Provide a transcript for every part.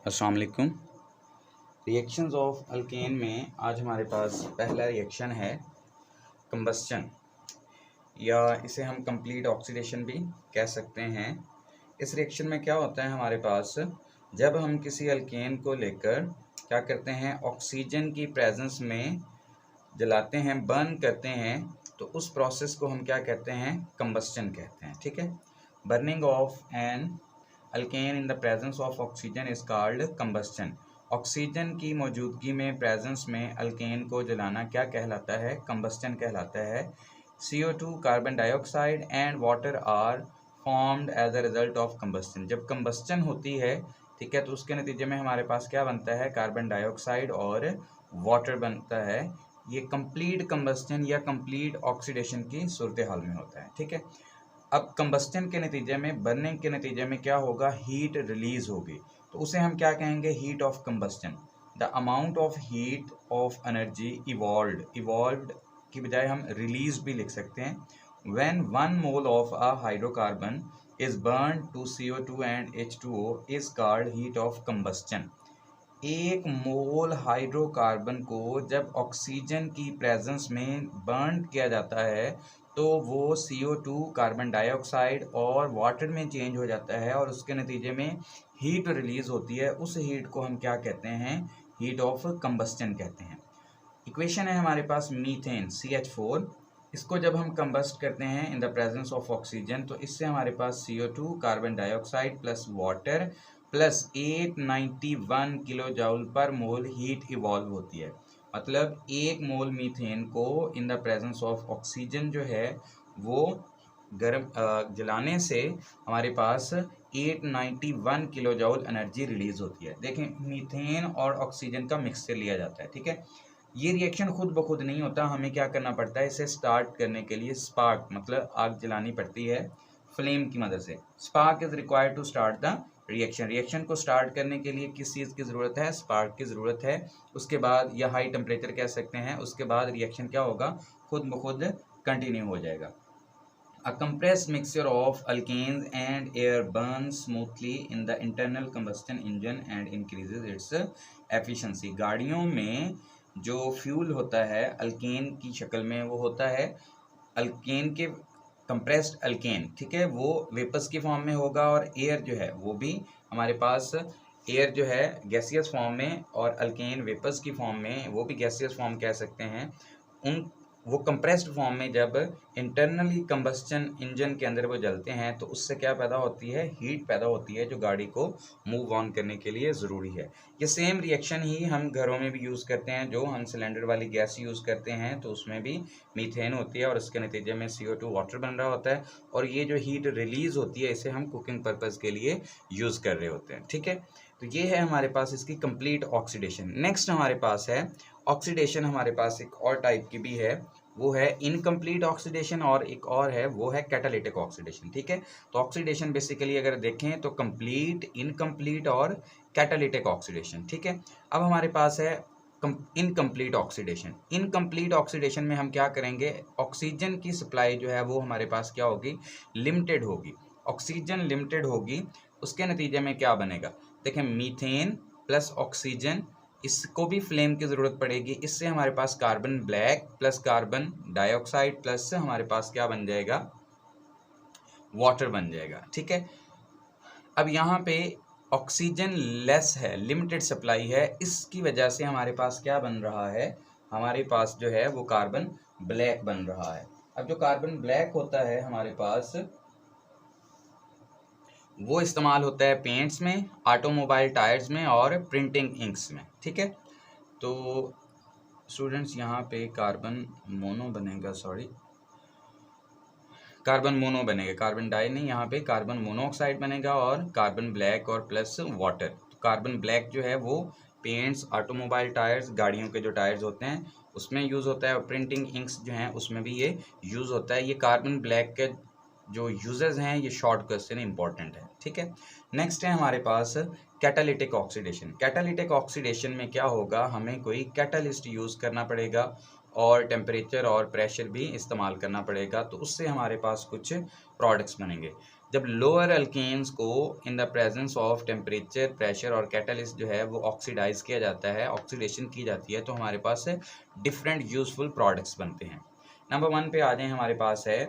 अस्सलाम वालेकुम। Reactions of alkane में आज हमारे पास पहला रिएक्शन है कंबस्चन, या इसे हम कंप्लीट ऑक्सीडेशन भी कह सकते हैं। इस रिएक्शन में क्या होता है, हमारे पास जब हम किसी अल्केन को लेकर क्या करते हैं, ऑक्सीजन की प्रेजेंस में जलाते हैं, बर्न करते हैं, तो उस प्रोसेस को हम क्या कहते हैं, कंबस्चन कहते हैं। ठीक है, burning of an alkane in the presence of oxygen is called combustion. Oxygen की मौजूदगी में, प्रेजेंस में अल्केन को जलाना क्या कहलाता है, कंबस्चन कहलाता है। CO2 carbon dioxide and water are formed as a result of combustion. जब कंबस्चन होती है, ठीक है, तो उसके नतीजे में हमारे पास क्या बनता है, कार्बन डाइऑक्साइड और वाटर बनता है। ये कंप्लीट कंबस्चन या कंप्लीट ऑक्सीडेशन की सूरत हाल में होता है। ठीक है, अब कंबस्चन के नतीजे में, बर्निंग के नतीजे में क्या होगा, हीट रिलीज होगी, तो उसे हम क्या कहेंगे, heat of combustion. The amount of heat of energy evolved की बजाय हम रिलीज भी लिख सकते हैं। When 1 mole of a hydrocarbon is burn to CO2 and H2O is called heat of combustion. 1 mole hydrocarbon को जब ऑक्सीजन की प्रेजेंस में बर्न किया जाता है, तो वो CO2 कार्बन डाइऑक्साइड और वाटर में चेंज हो जाता है और उसके नतीजे में हीट रिलीज होती है। उस हीट को हम क्या कहते हैं, हीट ऑफ कंबस्चन कहते हैं। इक्वेशन है हमारे पास मीथेन CH4। इसको जब हम कंबस्ट करते हैं in the presence of oxygen, तो इससे हमारे पास CO2 carbon dioxide plus water plus 891 kilo joule per mole heat evolve होती है। मतलब 1 मोल मीथेन को इन द प्रेजेंस ऑफ ऑक्सीजन जो है वो जलाने से हमारे पास 891 किलो जूल एनर्जी रिलीज होती है। देखें, मीथेन और ऑक्सीजन का मिक्सचर लिया जाता है। ठीक है, ये रिएक्शन खुद ब खुद नहीं होता, हमें क्या करना पड़ता है, इसे स्टार्ट करने के लिए स्पार्क मतलब आग जलानी पड़ती है फ्लेम की मदद से। Spark is required to start the reaction. Reaction को स्टार्ट करने के लिए किस चीज़ की ज़रूरत है, स्पार्क की ज़रूरत है। उसके बाद, या हाई टेम्परेचर कह सकते हैं, उसके बाद रिएक्शन क्या होगा, खुद ब खुद कंटिन्यू हो जाएगा। A compressed mixture of alkanes and air burns smoothly in the internal combustion engine and increases its efficiency। गाड़ियों में जो फ्यूल होता है अल्केन की शक्ल में, वो होता है अल्केन के कंप्रेस्ड अल्केन। ठीक है, वो वेपर्स की फॉर्म में होगा और एयर जो है वो भी हमारे पास, एयर जो है गैसियस फॉर्म में और अल्केन वेपर्स की फॉर्म में, वो भी गैसियस फॉर्म कह सकते हैं। उन वो कंप्रेस्ड फॉर्म में जब इंटरनली कंबस्चन इंजन के अंदर वो जलते हैं, तो उससे क्या पैदा होती है, हीट पैदा होती है, जो गाड़ी को मूव ऑन करने के लिए ज़रूरी है। ये सेम रिएक्शन ही हम घरों में भी यूज़ करते हैं। जो हम सिलेंडर वाली गैस यूज़ करते हैं, तो उसमें भी मीथेन होती है और उसके नतीजे में CO2 वाटर बन रहा होता है, और ये जो हीट रिलीज़ होती है, इसे हम कुकिंग पर्पज़ के लिए यूज़ कर रहे होते हैं। ठीक है, तो ये है हमारे पास इसकी कंप्लीट ऑक्सीडेशन। नेक्स्ट हमारे पास है ऑक्सीडेशन, हमारे पास एक और टाइप की भी है, वो है इनकम्प्लीट ऑक्सीडेशन, और एक और है वो है कैटालिटिक ऑक्सीडेशन। ठीक है, तो ऑक्सीडेशन बेसिकली अगर देखें तो कंप्लीट, इनकम्प्लीट और कैटालिटिक ऑक्सीडेशन। ठीक है, अब हमारे पास है इनकम्प्लीट ऑक्सीडेशन। इनकम्प्लीट ऑक्सीडेशन में हम क्या करेंगे, ऑक्सीजन की सप्लाई जो है वो हमारे पास क्या होगी, लिमिटेड होगी। ऑक्सीजन लिमिटेड होगी, उसके नतीजे में क्या बनेगा, देखें, मीथेन प्लस ऑक्सीजन, इसको भी फ्लेम की ज़रूरत पड़ेगी। इससे हमारे पास carbon black plus carbon dioxide plus हमारे पास क्या बन जाएगा, वाटर बन जाएगा। ठीक है, अब यहाँ पे ऑक्सीजन लेस है, लिमिटेड सप्लाई है, इसकी वजह से हमारे पास क्या बन रहा है, हमारे पास जो है वो कार्बन ब्लैक बन रहा है। अब जो कार्बन ब्लैक होता है हमारे पास, वो इस्तेमाल होता है पेंट्स में, ऑटोमोबाइल टायर्स में और प्रिंटिंग इंक्स में। ठीक है, तो स्टूडेंट्स यहाँ पे कार्बन मोनो बनेगा, कार्बन मोनो बनेगा, कार्बन डाई नहीं, यहाँ पे कार्बन मोनोऑक्साइड बनेगा और कार्बन ब्लैक और प्लस वाटर। तो कार्बन ब्लैक जो है वो पेंट्स, ऑटोमोबाइल टायर्स, गाड़ियों के जो टायर्स होते हैं उसमें यूज़ होता है, और प्रिंटिंग इंक्स जो हैं उसमें भी ये यूज़ होता है। ये कार्बन ब्लैक के जो यूजेस हैं, ये शॉर्ट क्वेश्चन इंपॉर्टेंट है। ठीक है, नेक्स्ट है हमारे पास कैटालिटिक ऑक्सीडेशन। कैटालिटिक ऑक्सीडेशन में क्या होगा, हमें कोई कैटालिस्ट यूज़ करना पड़ेगा और टेम्परेचर और प्रेशर भी इस्तेमाल करना पड़ेगा, तो उससे हमारे पास कुछ प्रोडक्ट्स बनेंगे। जब लोअर अल्केन्स को इन the presence of temperature, pressure और कैटलिस्ट जो है वो ऑक्सीडाइज किया जाता है, ऑक्सीडेशन की जाती है, तो हमारे पास डिफरेंट यूजफुल प्रोडक्ट्स बनते हैं। नंबर 1 पे आ जाए, हमारे पास है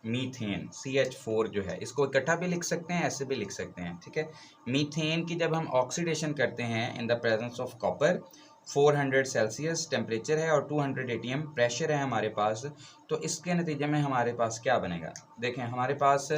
मीथेन, CH4 जो है, इसको इकट्ठा भी लिख सकते हैं, ऐसे भी लिख सकते हैं, ठीक है। मीथेन की जब हम ऑक्सीडेशन करते हैं in the presence of copper, 400 Celsius temperature है और 200 ATM प्रेशर है हमारे पास, तो इसके नतीजे में हमारे पास क्या बनेगा, देखें हमारे पास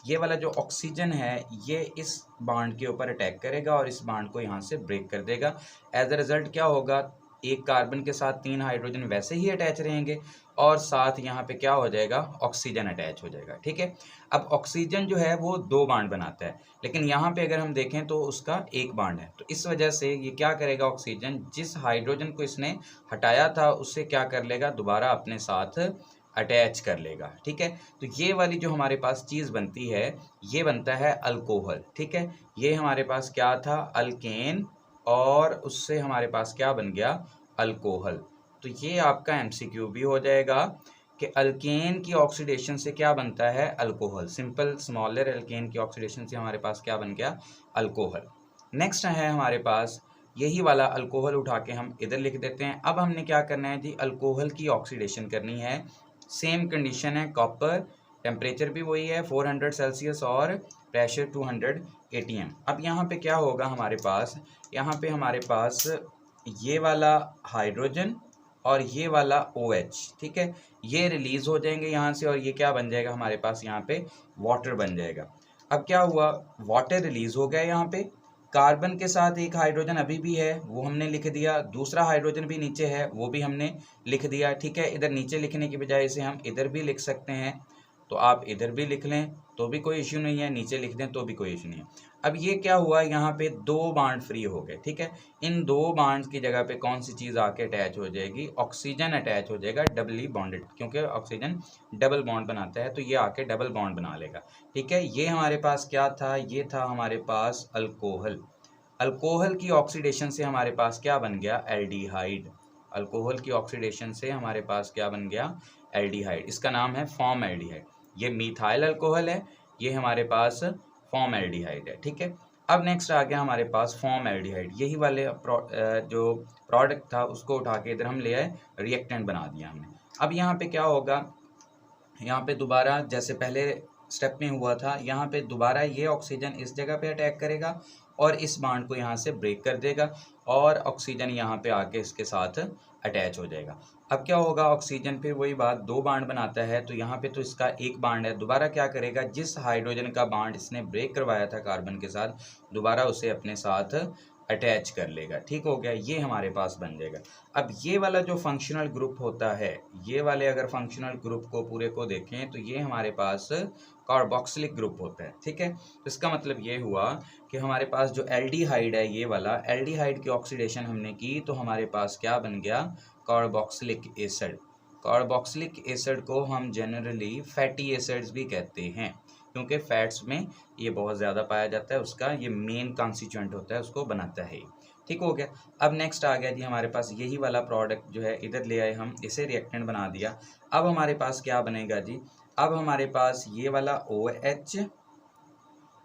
ये वाला जो ऑक्सीजन है ये इस बॉन्ड के ऊपर अटैक करेगा और इस बॉन्ड को यहाँ से ब्रेक कर देगा। एज अ रिजल्ट क्या होगा, एक कार्बन के साथ 3 हाइड्रोजन वैसे ही अटैच रहेंगे और साथ यहाँ पे क्या हो जाएगा, ऑक्सीजन अटैच हो जाएगा, ठीक है। अब ऑक्सीजन जो है वो 2 बॉन्ड बनाता है, लेकिन यहाँ पे अगर हम देखें तो उसका 1 बॉन्ड है, तो इस वजह से ये क्या करेगा, ऑक्सीजन जिस हाइड्रोजन को इसने हटाया था उससे क्या कर लेगा, दोबारा अपने साथ अटैच कर लेगा, ठीक है। तो ये वाली जो हमारे पास चीज़ बनती है ये बनता है अल्कोहल, ठीक है। ये हमारे पास क्या था, अल्केन, और उससे हमारे पास क्या बन गया, अल्कोहल। तो ये आपका MCQ भी हो जाएगा कि अल्केन की ऑक्सीडेशन से क्या बनता है, अल्कोहल। सिंपल स्मॉलर अल्केन की ऑक्सीडेशन से हमारे पास क्या बन गया, अल्कोहल। नेक्स्ट है हमारे पास यही वाला अल्कोहल, उठा के हम इधर लिख देते हैं। अब हमने क्या करना है जी, अल्कोहल की ऑक्सीडेशन करनी है। सेम कंडीशन है, कॉपर, टेम्परेचर भी वही है 400 सेल्सियस और प्रेशर 200 ATM। अब यहाँ पे क्या होगा हमारे पास, यहाँ पे हमारे पास ये वाला हाइड्रोजन और ये वाला OH, ठीक है, ये रिलीज हो जाएंगे यहाँ से और ये क्या बन जाएगा हमारे पास, यहाँ पे वाटर बन जाएगा। अब क्या हुआ, वाटर रिलीज हो गया, यहाँ पे कार्बन के साथ एक हाइड्रोजन अभी भी है वो हमने लिख दिया, दूसरा हाइड्रोजन भी नीचे है वो भी हमने लिख दिया, ठीक है। इधर नीचे लिखने की बजाय इसे हम इधर भी लिख सकते हैं, तो आप इधर भी लिख लें तो भी कोई इश्यू नहीं है, नीचे लिख दें तो भी कोई इश्यू नहीं है। अब ये क्या हुआ, यहाँ पे 2 बॉन्ड फ्री हो गए, ठीक है। इन 2 बॉन्ड्स की जगह पे कौन सी चीज़ आके अटैच हो जाएगी, ऑक्सीजन अटैच हो जाएगा, डबली बॉन्डेड, क्योंकि ऑक्सीजन डबल बॉन्ड बनाता है, तो ये आके डबल बॉन्ड बना लेगा, ठीक है। ये हमारे पास क्या था, ये था हमारे पास अल्कोहल। अल्कोहल की ऑक्सीडेशन से हमारे पास क्या बन गया, एल्डिहाइड। अल्कोहल की ऑक्सीडेशन से हमारे पास क्या बन गया, एल्डिहाइड। इसका नाम है फॉर्म एल्डिहाइड। ये मीथाइल अल्कोहल है, ये हमारे पास फॉर्म एल्डिहाइड है, ठीक है। अब नेक्स्ट आ गया हमारे पास फॉर्म एल्डिहाइड। यही वाले जो प्रोडक्ट था उसको उठा के इधर हम ले आए, रिएक्टेंट बना दिया हमने। अब यहाँ पे क्या होगा, यहाँ पे दोबारा जैसे पहले स्टेप में हुआ था, यहाँ पे दोबारा ये ऑक्सीजन इस जगह पे अटैक करेगा और इस बॉन्ड को यहाँ से ब्रेक कर देगा और ऑक्सीजन यहाँ पे आके इसके साथ अटैच हो जाएगा। अब क्या होगा, ऑक्सीजन फिर वही बात 2 बॉन्ड बनाता है, तो यहाँ पे तो इसका 1 बॉन्ड है, दोबारा क्या करेगा, जिस हाइड्रोजन का बॉन्ड इसने ब्रेक करवाया था कार्बन के साथ, दोबारा उसे अपने साथ अटैच कर लेगा, ठीक हो गया, ये हमारे पास बन जाएगा। अब ये वाला जो फंक्शनल ग्रुप होता है, ये वाले अगर फंक्शनल ग्रुप को पूरे को देखें तो ये हमारे पास कार्बोक्सिलिक ग्रुप होता है, ठीक है। तो इसका मतलब ये हुआ कि हमारे पास जो एल्डिहाइड है, ये वाला एल्डिहाइड की ऑक्सीडेशन हमने की तो हमारे पास क्या बन गया, कार्बोक्सिलिक एसिड। कार्बोक्सिलिक एसिड को हम जनरली फैटी एसिड्स भी कहते हैं, क्योंकि फैट्स में ये बहुत ज़्यादा पाया जाता है, उसका ये मेन कॉन्स्टिट्यूएंट होता है, उसको बनाता है, ठीक हो गया। अब नेक्स्ट आ गया जी हमारे पास यही वाला प्रोडक्ट जो है, इधर ले आए हम, इसे रिएक्टेंट बना दिया। अब हमारे पास क्या बनेगा जी, अब हमारे पास ये वाला OH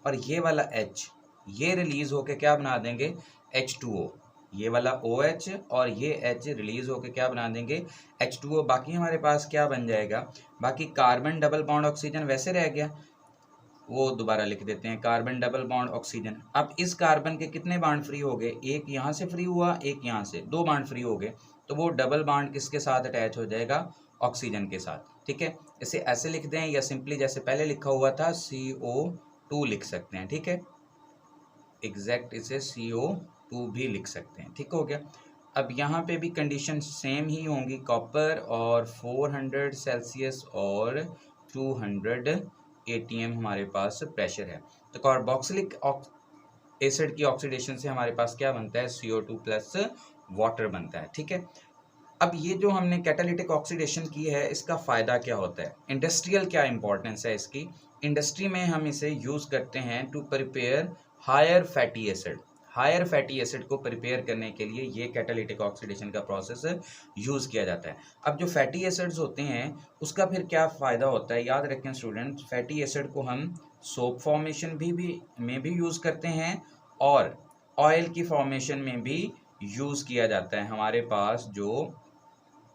और ये वाला H, ये रिलीज होके क्या बना देंगे, H2O। ये वाला OH और ये H रिलीज होके क्या बना देंगे, H2O। बाकी हमारे पास क्या बन जाएगा, बाकी कार्बन डबल बॉन्ड ऑक्सीजन वैसे रह गया, वो दोबारा लिख देते हैं, कार्बन डबल बॉन्ड ऑक्सीजन। अब इस कार्बन के कितने बॉन्ड फ्री हो गए, एक यहाँ से फ्री हुआ, एक यहाँ से, 2 बॉन्ड फ्री हो गए, तो वो डबल बॉन्ड किसके साथ अटैच हो जाएगा, ऑक्सीजन के साथ, ठीक है। इसे ऐसे लिख दें या सिंपली जैसे पहले लिखा हुआ था CO2 लिख सकते हैं, ठीक है, एग्जैक्ट इसे CO2 भी लिख सकते हैं, ठीक हो गया। अब यहाँ पे भी कंडीशन सेम ही होंगी, कॉपर और 400 सेल्सियस और 200 ATM हमारे पास प्रेशर है। तो कार्बोक्सिलिक एसिड की ऑक्सीडेशन से हमारे पास क्या बनता है, CO2 प्लस वाटर बनता है, ठीक है। अब ये जो हमने कैटालिटिक ऑक्सीडेशन की है, इसका फ़ायदा क्या होता है, इंडस्ट्रियल क्या इंपॉर्टेंस है इसकी। इंडस्ट्री में हम इसे यूज़ करते हैं to prepare higher fatty acid. Higher fatty acid को प्रिपेयर करने के लिए ये कैटालिटिक ऑक्सीडेशन का प्रोसेस यूज़ किया जाता है। अब जो फैटी एसिड्स होते हैं उसका फिर क्या फ़ायदा होता है, याद रखें स्टूडेंट, फैटी एसिड को हम सोप फॉर्मेशन में भी यूज़ करते हैं और ऑयल की फॉर्मेशन में भी यूज़ किया जाता है। हमारे पास जो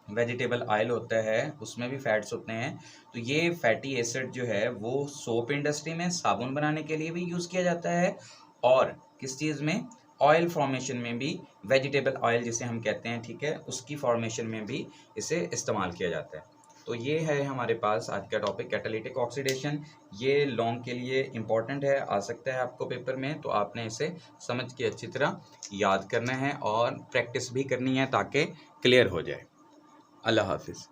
वेजिटेबल ऑयल होता है उसमें भी फैट्स होते हैं, तो ये फैटी एसिड जो है वो सोप इंडस्ट्री में साबुन बनाने के लिए भी यूज़ किया जाता है और किस चीज़ में, ऑयल फॉर्मेशन में भी, वेजिटेबल ऑयल जिसे हम कहते हैं, ठीक है, उसकी फॉर्मेशन में भी इसे इस्तेमाल किया जाता है। तो ये है हमारे पास आज का टॉपिक कैटालिटिक ऑक्सीडेशन। ये लॉन्ग के लिए इम्पॉर्टेंट है, आ सकता है आपको पेपर में, तो आपने इसे समझ के अच्छी तरह याद करना है और प्रैक्टिस भी करनी है ताकि क्लियर हो जाए। अल्लाह हाफिज़।